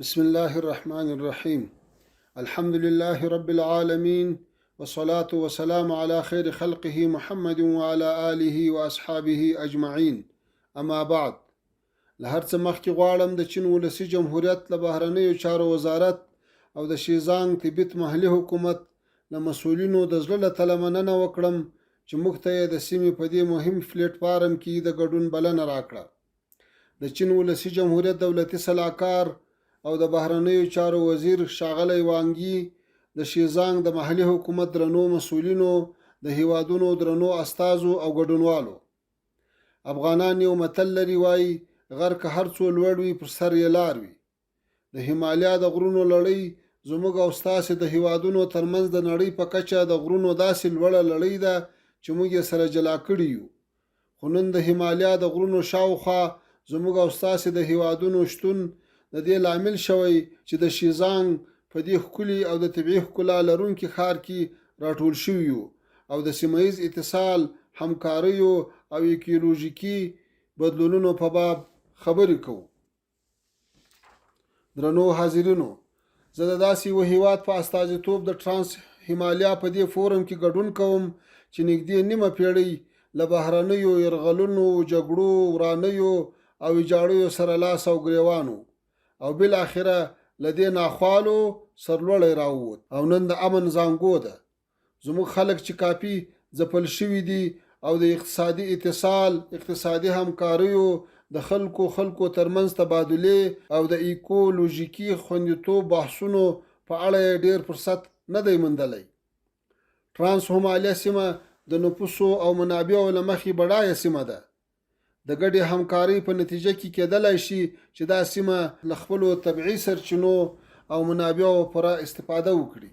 بسم الله الرحمن الرحيم. الحمد لله رب العالمين، والصلاة والسلام على خير خلقه محمد وعلى آله وأصحابه أجمعين. أما بعد، لهر څه مخکې غواړم د چین ولسي جمهوریت له بهرنیو چارو وزارت او د شیزانګ تبت محلي حکومت له مسؤلینو د زړه له تله مننه وکړم چې موږ ته یې د سیمې په دې مهم پلیټ فارم کې د ګډون بلنه راکړه. د چین ولسي جمهوریت دولتي سلاکار او د بهرنیو چارو وزیر ښاغلی وانګي، د شیزانګ د محلي حکومت درنو مسؤلینو، د هیوادونو درنو استازو او ګډونوالو. افغانان یو متل لري، وایي غر که هر څو لوړ وي پر سر یې لار وي. د هیمالیا د غرونو لړۍ زموږ او ستاسې د هیوادونو ترمنځ د نړۍ په کچه د غرونو داسې لوړه لړۍ ده چې موږ یې سره جلا کړي یو. خو نن د هیمالیا د غرونو شاوخوا زموږ او ستاسې د هیوادونو شتون د دې لامل شوی چې د شیزانګ په دې ښکلي او د طبیعي ښکلا لرونکي ښار کې راټول شوي یو او د سیمه ییز اتصال، همکاریو او ایکولوژیکي بدلونونو په باب خبرې کوو. درنو حاضرینو، زه د داسې یو هیواد په استازیتوب د ټرانس هیمالیا په دې فورم کې ګډون کوم چې نږدې نیمه پیړۍ له بهرنیو یرغلونو، جګړو، ورانیو او ویجاړیو سره لاس او ګریوانو او بالاخره له دې ناخوالو سرلوړی راووت او نن د امن زانګو ده. زموږ خلک چې کافي ځپل شوي دي او د اقتصادي اتصال، اقتصادي همکاریو، د خلکو ترمنځ تبادلې او د ایکولوژیکي خوندیتوب بحثونو په اړه یې ډیر فرصت نه دی موندلی. ټرانس هیمالیا سیمه د نفوسو او منابعو له مخې بډایه سیمه ده. د ګډې همکارۍ په نتیجه کې کېدلی شي چې دا سیمه له خپلو طبیعي سرچینو او منابعو پوره استفاده وکړي.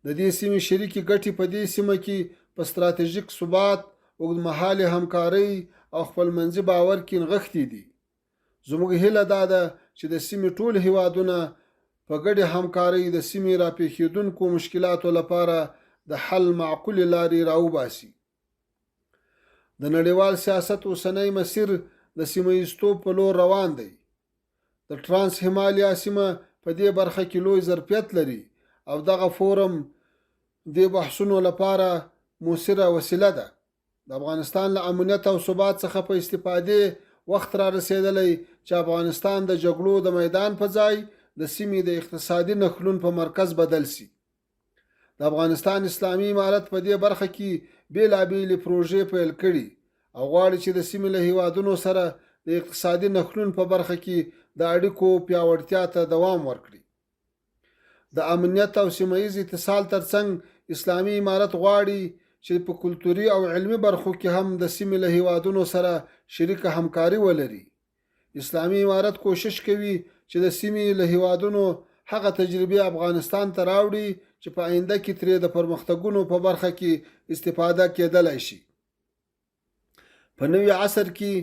د دې سیمې شریکې ګټې په دې سیمه کې په ستراتیژیک ثبات، اوږدمهالې همکارۍ او خپلمنځي باور کې نغښتي دي. زموږ هیله دا ده چې د سیمې ټول هیوادونه په ګډې همکارۍ د سیمې راپېښېدونکو مشکلاتو لپاره د حل معقولې لارې راوباسي. د نړیوال سیاست اوسنی مسیر د سیمه ییزتوب په لور روان دی. د ټرانس هیمالیا سیمه په دې برخه کې لوی ظرفیت لري او دغه فورم د بحثونو لپاره مؤثره وسیله ده. د افغانستان له امنیت او ثبات څخه په استفادې وخت را رسېدلی چې افغانستان د جګړو د میدان په ځای د سیمې د اقتصادي نښلون په مرکز بدل شي. د افغانستان اسلامي امارت په دې برخه کې بیلابیلې پروژې پیل کړي او غواړي چې د سیمې له هیوادونو سره د اقتصادي نښلون په برخه کې د اړیکو پیاوړتیا ته دوام ورکړي. د امنیت او سیمه ییز اتصال ترڅنګ اسلامي امارت غواړي چې په کلتوري او علمي برخو کې هم د سیمې له هیوادونو سره شریکه همکاري ولري. اسلامي امارت کوشش کوي چې د سیمې له هیوادونو هغه تجربې افغانستان ته راوړي چې په آینده کې ترې د پرمختګونو په برخه کې استفاده کېدلی شي. په نوي عصر کې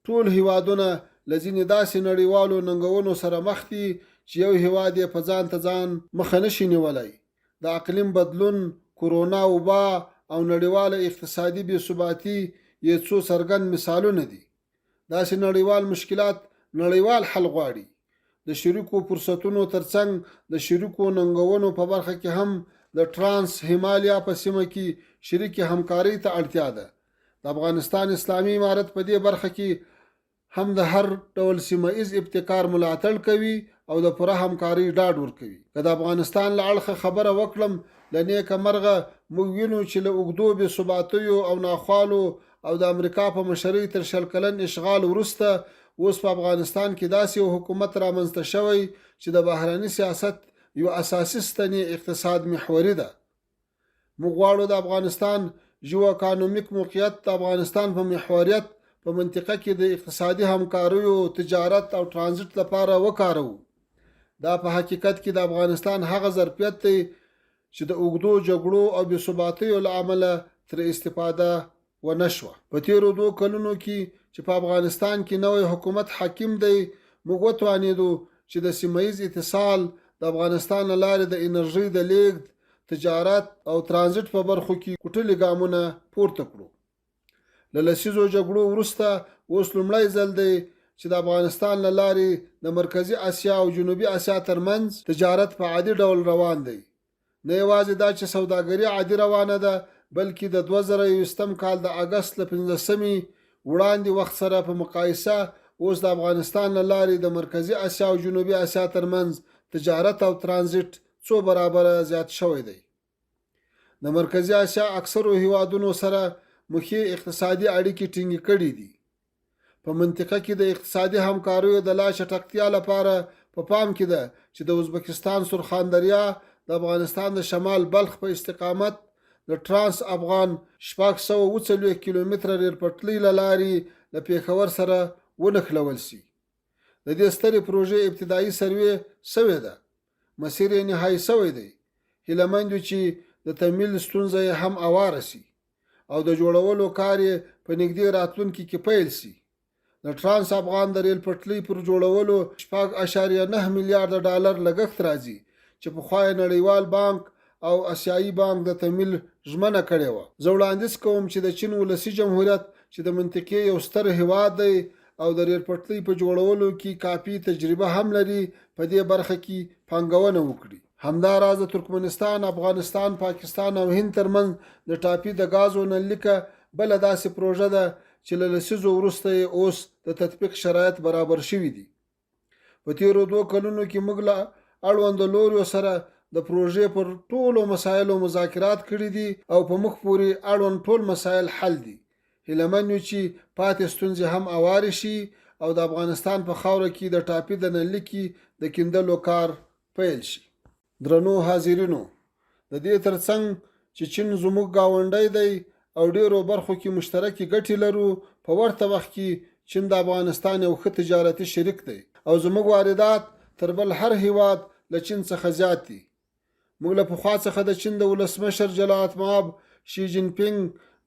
ټول هیوادونه له ځینې داسې نړیوالو ننګونو سره مخ دي چې یو هیواد یې په ځان ته ځان مخه نشي نیولی. د اقلیم بدلون، کورونا وبا او نړیواله اقتصادي بې ثباتي یې څو څرګند مثالونه دي. داسې نړیوال مشکلات نړیوال حل غواړي. د شریکو فرصتونو ترڅنګ د شریکو ننګونو په برخه کې هم د ټرانس هیمالیا په سیمه کې شریکې همکارۍ ته اړتیا ده. د افغانستان اسلامي امارت په دې برخه کې هم د هر ډول سیمه ایز ابتکار ملاتړ کوي او د پوره همکارۍ ډاډ ورکوي. که د افغانستان له اړخه خبره وکړم، له نیکه مرغه موږ وینو چې له اوږدو بې ثباتیو او ناخوالو او د امریکا په مشرۍ تر 20 کلن اشغال وروسته اوس په افغانستان کې داسې یو حکومت رامنځته شوی چې د بهرني سیاست یو اساسي ستنې اقتصاد محوري ده. موږ غواړو د افغانستان ژو اکانومیک موقعیت د افغانستان په محوریت په منطقه کې د اقتصادي همکاریو، تجارت او ترانزیت لپاره وکاروو. دا په حقیقت کې د افغانستان هغه ظرفیت دی چې د اوږدو جګړو او بې ثباتیو له امله ترې استفاده ونه شوه. په تېرو 2 کلونو کې چې په افغانستان کې نوی حکومت حاکم دی، موږ وتوانېدو چې د سیمه ییز اتصال، د افغانستان له لارې د انرژۍ د لیږد، تجارت او ترانزیت په برخو کې کوټلي ګامونه پورته کړو. له لسیزو جګړو وروسته اوس لومړی ځل دی چې د افغانستان له لارې د مرکزی اسیا او جنوبي اسیا ترمنځ تجارت په عادي ډول روان دی. نه یوازې دا چې سوداګري عادي روانه ده، بلکې د 2021 کال د اګست له 15مې وړاندې وخت سره په مقایسه اوس د افغانستان له لارې د مرکزی اسیا او جنوبي اسیا ترمنځ تجارت او ترانزیت څو برابره زیات شوی دی. د مرکزی اسیا اکثرو هیوادونو سره مخي اقتصادي اړیکې ټینګې کړې دي. په منطقه کې د اقتصادي همکاریو د لا چټکتیا لپاره په پام کې ده چې د ازبکستان سرخان دریا د افغانستان د شمال بلخ په استقامت د ټرانس افغان 640 کیلومتره ریل پټلۍ له لارې له پیښور سره ونښلول شي. د دې سترې پروژې ابتدایي سروې شوې ده، مسیر یې نهایي شوی دی. هیله مند یو چې د تمویل ستونزه یې هم اواره شي او د جوړولو کار یې په نږدې راتلونکي کې پیل شي. د ټرانس افغان د ریل پټلۍ پر جوړولو 4.9 میلیارډ ډالر لګښت راځي چې پخوا یې نړیوال بانک او آسیایي بانک د تمویل ژمنه کړې وه. زه وړاندیز کوم چې د چین ولسي جمهوریت چې د منطقې یو ستر هیواد دی او د ریل پټلۍ په جوړولو کې کافي تجربه هم لري، په دې برخه کې پانګونه وکړي. همداراز د ترکمنستان، افغانستان، پاکستان او هند ترمنځ د ټاپي د غازو نلیکه بله داسې پروژه ده چې له لسیزو وروسته یې اوس د تطبیق شرایط برابر شوي دي. په تیرو 2 کلونو کې موږ له اړوندو لوریو سره د پروژې پر ټولو مسایلو مذاکرات کړي دي او په مخ پورې اړوند ټول مسایل حل دي. هیله من یو چې پاتې ستونزې هم اوارې شي او د افغانستان په خاوره کې د ټاپي د نلیکې د کیندلو کار پیل شي. درنو حاضرینو، د دې ترڅنګ چې چین زموږ ګاونډی دی او ډیرو برخو کې مشترکې ګټې لرو، په ورته وخت کې چین د افغانستان یو ښه تجارتي شریک دی او زموږ واردات تر بل هر هیواد له چین څخه زیات دي. موږ له پخوا څخه د چین د ولسمشر جلالت مآب شي جین پینګ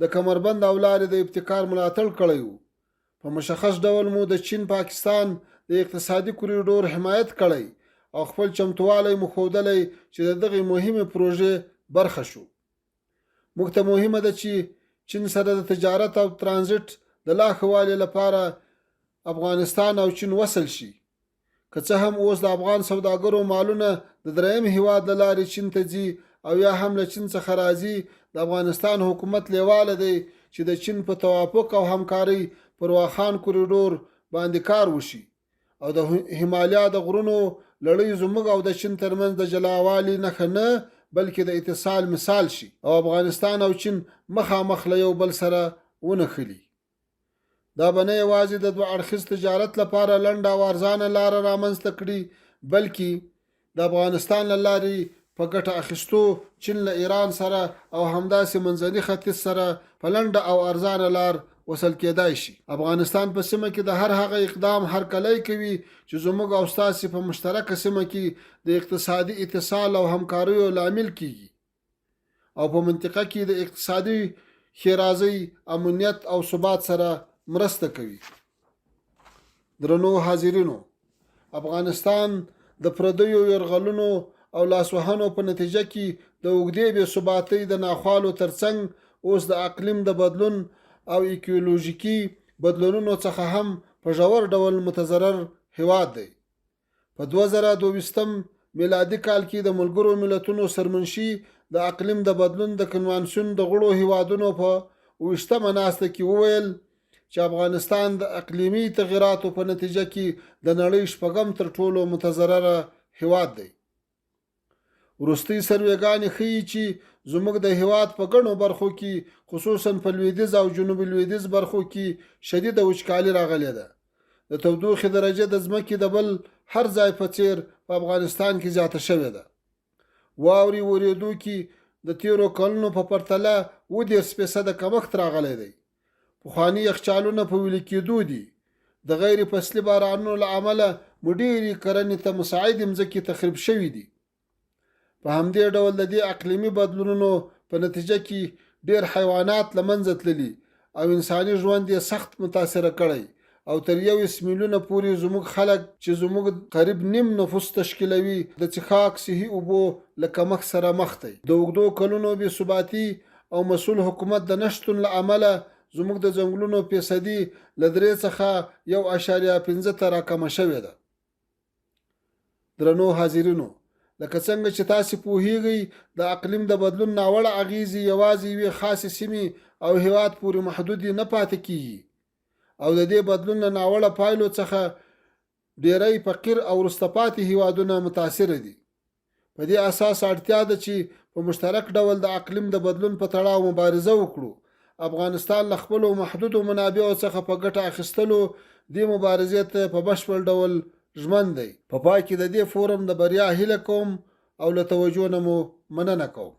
د کمربند او لارې د ابتکار ملاتړ کړی و. په مشخص ډول مو د چین پاکستان د اقتصادي کوریډور حمایت کړی او خپل چمتوالی مو ښودلی چې د دغې مهمې پروژې برخه شو. موږ ته مهمه ده چې چین سره د تجارت او ترانزیت د لا ښه والي لپاره افغانستان او چین وصل شي. که څه هم اوس د افغان سوداګرو مالونه د دریم هیواد له لارې چین ته ځي او یا هم له چین څخه راځي، د افغانستان حکومت لیواله دی چې د چین په توافق او همکارۍ پر واخان کوریډور باندې کار وشي او د هیمالیا د غرونو لړۍ زموږ او د چین ترمنځ د جلاوالي نښه نه بلکې د اتصال مثال شي او افغانستان او چین مخامخ له یو بل سره ونښلي. دا به نه یوازې د 2 اړخیز تجارت لپاره لنډه او ارزانه لاره رامنځته کړي، بلکې د افغانستان له لارې په ګټه اخیستو چین له ایران سره او همداسې منځني ختیځ سره په لنډه او ارزانه لار وصل کېدای شي. افغانستان په سیمه کې د هر هغه اقدام هرکلی کوي چې زموږ او ستاسې په مشترکه سیمه کې د اقتصادي اتصال او همکاریو لامل کیږي او په منطقه کې د اقتصادي ښېرازۍ، امنیت او ثبات سره مرسته کوي. درنو حاضرینو، افغانستان د پردیو یرغلونو او لاسوهنو په نتیجه کې د اوږدې بې ثباتۍ د ناخوالو ترڅنګ اوس د اقلیم د بدلون او ایکولوژیکي بدلونونو څخه هم په ژور ډول متضرر هیواد دی. په 2022 میلادي کال کې د ملګرو ملتونو سرمنشي د اقلیم د بدلون د کنوانسیون د غړو هیوادونو په 20مه ناسته کې وویل چې افغانستان د اقلیمي تغیراتو په نتیجه کې د نړۍ 6م تر ټولو متضرره هیواد دی. وروستۍ سروېګانې ښیي چې زموږ د هیواد په ګڼو برخو کې خصوصا په لویدیځ او جنوبي لویدیځ برخو کې شدیده وچکالي راغلې ده. د تودوخې درجه د ځمکې د بل هر ځای په څیر په افغانستان کې زیاته شوې ده. واورې ورېدو کې د تیرو کلونو په پرتله 30% کمښت راغلی دی. پخواني یخچالونه په ویلې کېدو دي. د غیر فصلي بارانونو له امله مو ډېرې کرنې ته مساعد ځمکې تخریب شوي دي. په همدې ډول د دې اقلیمي بدلونونو په نتیجه کې ډېر حیوانات له منځه تللي او انساني ژوند یې سخت متاثره کړی او تر 21 میلیونه پورې زموږ خلک چې زموږ قریب نیم نفوس تشکیلوي د څښاک صحي اوبو له کمښت سره مخ دی. د اوږدو کلونو بې ثباتي او مسؤل حکومت د نشتون له امله زموږ د ځنګلونو فیصدي له 3 څخه 1.5 ته راکمه شوې ده. درنو حاضرینو، لکه څنګه چې تاسو پوهیږئ د اقلیم د بدلون ناوړه اغیزې یوازې یوې خاصې سیمې او هیواد پورې محدود نه پاتې کیږي او د دې بدلون له ناوړه پایلو څخه ډیری فقیر او وروسته پاتې هیوادونه متاثر دي. په دې اساس اړتیا ده چې په مشترک ډول د اقلیم د بدلون په تړاو مبارزه وکړو. افغانستان له خپلو محدودو منابعو څخه په ګټه اخیستلو دې مبارزې ته په بشپړ ډول ژمن دی. په پای کې د دې فورم د بریا هیله کوم او له توجه نه مو مننه کوم.